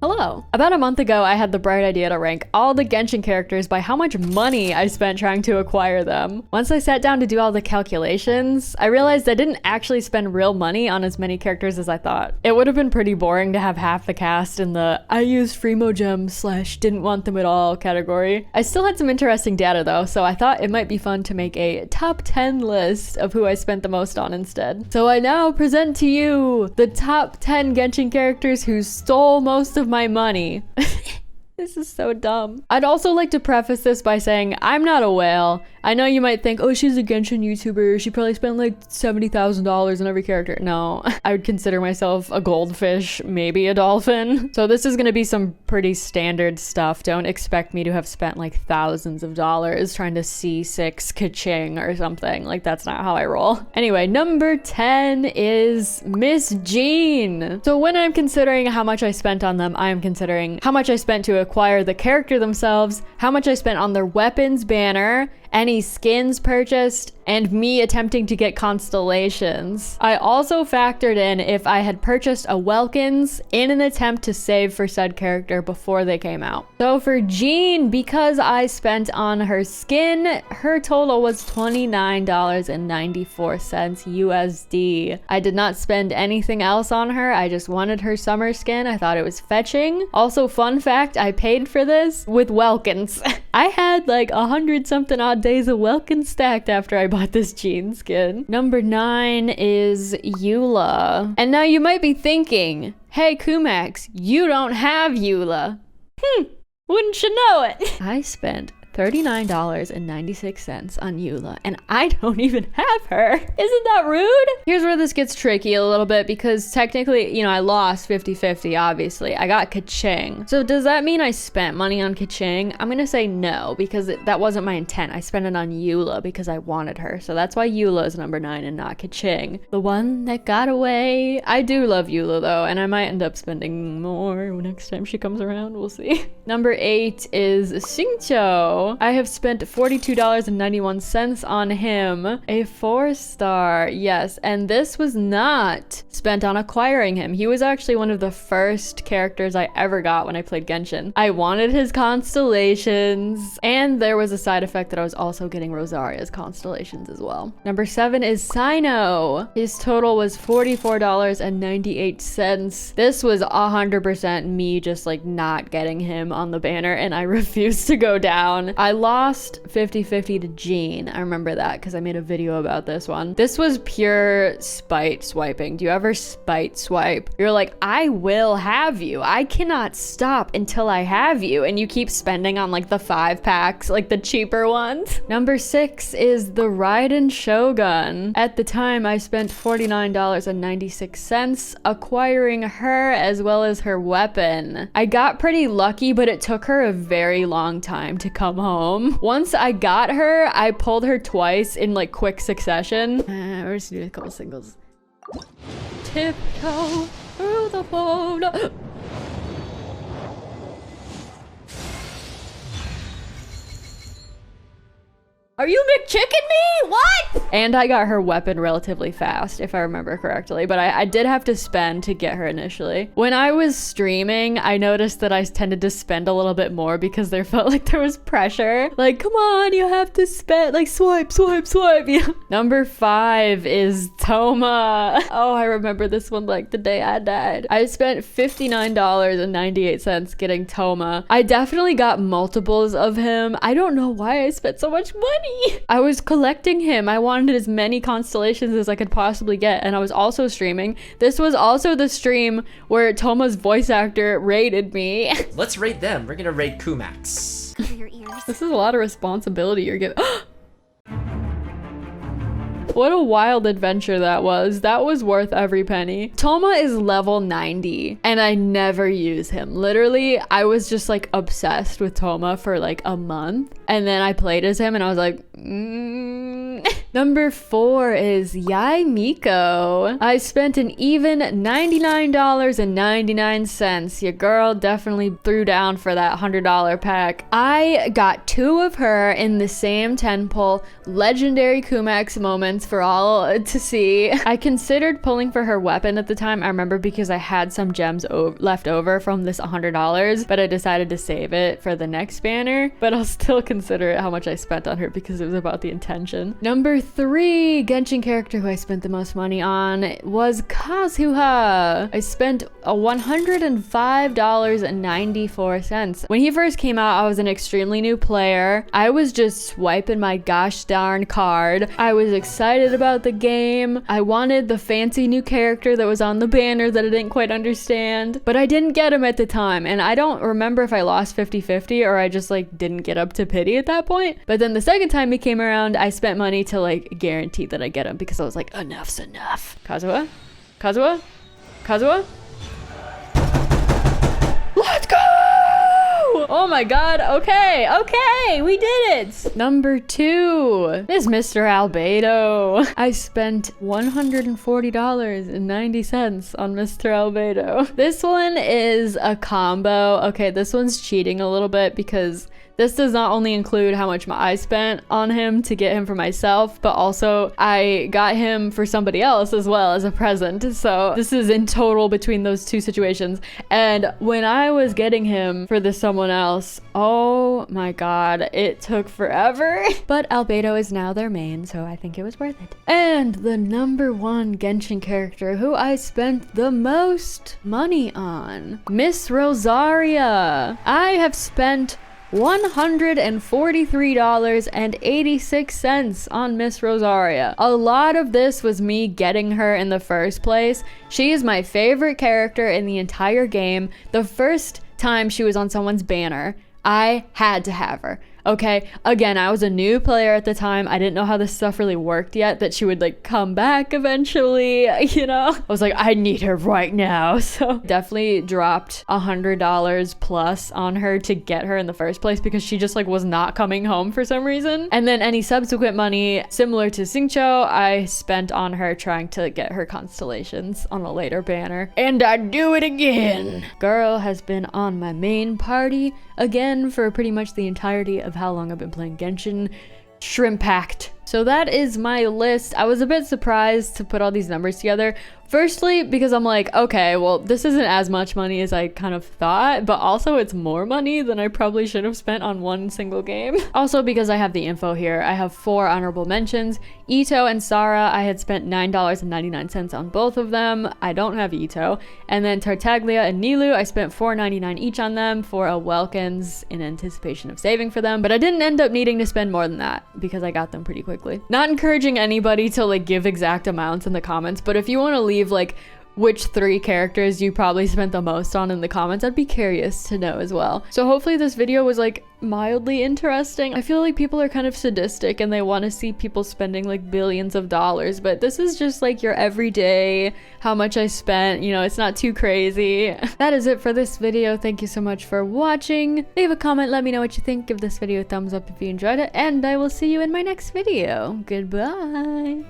Hello. About a month ago, I had the bright idea to rank all the Genshin characters by how much money I spent trying to acquire them. Once I sat down to do all the calculations, I realized I didn't actually spend real money on as many characters as I thought. It would have been pretty boring to have half the cast in the I used Freemo gems / didn't want them at all category. I still had some interesting data though, so I thought it might be fun to make a top 10 list of who I spent the most on instead. So I now present to you the top 10 Genshin characters who stole most of my money. This is so dumb. I'd also like to preface this by saying I'm not a whale. I know you might think, oh, she's a Genshin YouTuber. She probably spent like $70,000 on every character. No, I would consider myself a goldfish, maybe a dolphin. So this is gonna be some pretty standard stuff. Don't expect me to have spent like thousands of dollars trying to C6 ka-ching or something. Like that's not how I roll. Anyway, number 10 is Miss Jean. So when I'm considering how much I spent on them, I am considering how much I spent to acquire the character themselves, how much I spent on their weapons banner, any skins purchased, and me attempting to get constellations. I also factored in if I had purchased a Welkins in an attempt to save for said character before they came out. So for Jean, because I spent on her skin, her total was $29.94 USD. I did not spend anything else on her. I just wanted her summer skin. I thought it was fetching. Also, fun fact, I paid for this with Welkins. I had like 100 something odd days of Welkins stacked after I bought this Jean skin. Number 9 is Eula. And now you might be thinking, hey Koomaxx, you don't have Eula. Wouldn't you know it? I spent $39.96 on Eula, and I don't even have her. Isn't that rude? Here's where this gets tricky a little bit because technically, you know, I lost 50-50, obviously. I got ka-ching. So does that mean I spent money on ka-ching? I'm gonna say no, because that wasn't my intent. I spent it on Eula because I wanted her. So that's why Eula is number 9 and not ka-ching. The one that got away. I do love Eula though, and I might end up spending more next time she comes around. We'll see. Number 8 is Xingqiu. I have spent $42.91 on him. A 4-star, yes. And this was not spent on acquiring him. He was actually one of the first characters I ever got when I played Genshin. I wanted his constellations, and there was a side effect that I was also getting Rosaria's constellations as well. Number 7 is Cyno. His total was $44.98. This was 100% me just like not getting him on the banner, and I refused to go down. I lost 50-50 to Jean. I remember that because I made a video about this one. This was pure spite swiping. Do you ever spite swipe? You're like, I will have you. I cannot stop until I have you. And you keep spending on like the 5-packs, like the cheaper ones. Number 6 is the Raiden Shogun. At the time, I spent $49.96 acquiring her as well as her weapon. I got pretty lucky, but it took her a very long time to come home. Once I got her, I pulled her twice in like quick succession. We're just doing a couple singles. Tiptoe through the phone. Are you McChicken me? What? And I got her weapon relatively fast, if I remember correctly, but I did have to spend to get her initially. When I was streaming, I noticed that I tended to spend a little bit more because there felt like there was pressure. Like, come on, you have to spend, like swipe, swipe, swipe. Yeah. Number 5 is Thoma. Oh, I remember this one like the day I died. I spent $59.98 getting Thoma. I definitely got multiples of him. I don't know why I spent so much money. I was collecting him. I wanted as many constellations as I could possibly get, and I was also streaming. This was also the stream where Thoma's voice actor raided me. Let's raid them. We're gonna raid Koomaxx. This is a lot of responsibility you're giving. What a wild adventure that was. That was worth every penny. Thoma is level 90 and I never use him. Literally, I was just like obsessed with Thoma for like a month, and then I played as him and I was like, Number 4 is Yae Miko. I spent an even $99.99. Your girl definitely threw down for that $100 pack. I got 2 of her in the same 10 pull, legendary Koomaxx moments for all to see. I considered pulling for her weapon at the time, I remember, because I had some gems left over from this $100, but I decided to save it for the next banner. But I'll still consider it how much I spent on her because it was about the intention. Number 3 Genshin character who I spent the most money on was Kazuha. I spent a $105.94. When he first came out, I was an extremely new player. I was just swiping my gosh darn card. I was excited about the game. I wanted the fancy new character that was on the banner that I didn't quite understand, but I didn't get him at the time, and I don't remember if I lost 50-50 or I just like didn't get up to pity at that point. But then the second time he came around, I spent money to like guarantee that I get him because I was like, enough's enough. Kazuha? Kazuha? Kazuha? Let's go! Oh my god, okay, we did it! Number 2 is Mr. Albedo. I spent $140.90 on Mr. Albedo. This one is a combo. Okay, this one's cheating a little bit because this does not only include how much I spent on him to get him for myself, but also I got him for somebody else as well as a present. So this is in total between those two situations. And when I was getting him for this someone else, oh my god, it took forever. But Albedo is now their main, so I think it was worth it. And the number 1 Genshin character who I spent the most money on, Miss Rosaria. I have spent $143.86 on Miss Rosaria. A lot of this was me getting her in the first place. She is my favorite character in the entire game. The first time she was on someone's banner, I had to have her. Okay, again, I was a new player at the time. I didn't know how this stuff really worked yet, that she would like come back eventually, you know? I was like, I need her right now. So definitely dropped $100 plus on her to get her in the first place because she just like was not coming home for some reason. And then any subsequent money, similar to Xingqiu, I spent on her trying to get her constellations on a later banner. And I do it again. Girl has been on my main party again for pretty much the entirety of how long I've been playing Genshin. Shrimp packed. So that is my list. I was a bit surprised to put all these numbers together. Firstly, because I'm like, okay, well, this isn't as much money as I kind of thought, but also it's more money than I probably should have spent on one single game. Also, because I have the info here, I have 4 honorable mentions. Ito and Sara, I had spent $9.99 on both of them. I don't have Ito. And then Tartaglia and Nilou, I spent $4.99 each on them for a Welkins in anticipation of saving for them, but I didn't end up needing to spend more than that because I got them pretty quickly. Not encouraging anybody to like give exact amounts in the comments, but if you want to leave like which 3 characters you probably spent the most on in the comments, I'd be curious to know as well. So hopefully this video was like mildly interesting. I feel like people are kind of sadistic and they want to see people spending like billions of dollars, but this is just like your everyday, how much I spent, you know, it's not too crazy. That is it for this video. Thank you so much for watching. Leave a comment, let me know what you think. Give this video a thumbs up if you enjoyed it, and I will see you in my next video. Goodbye.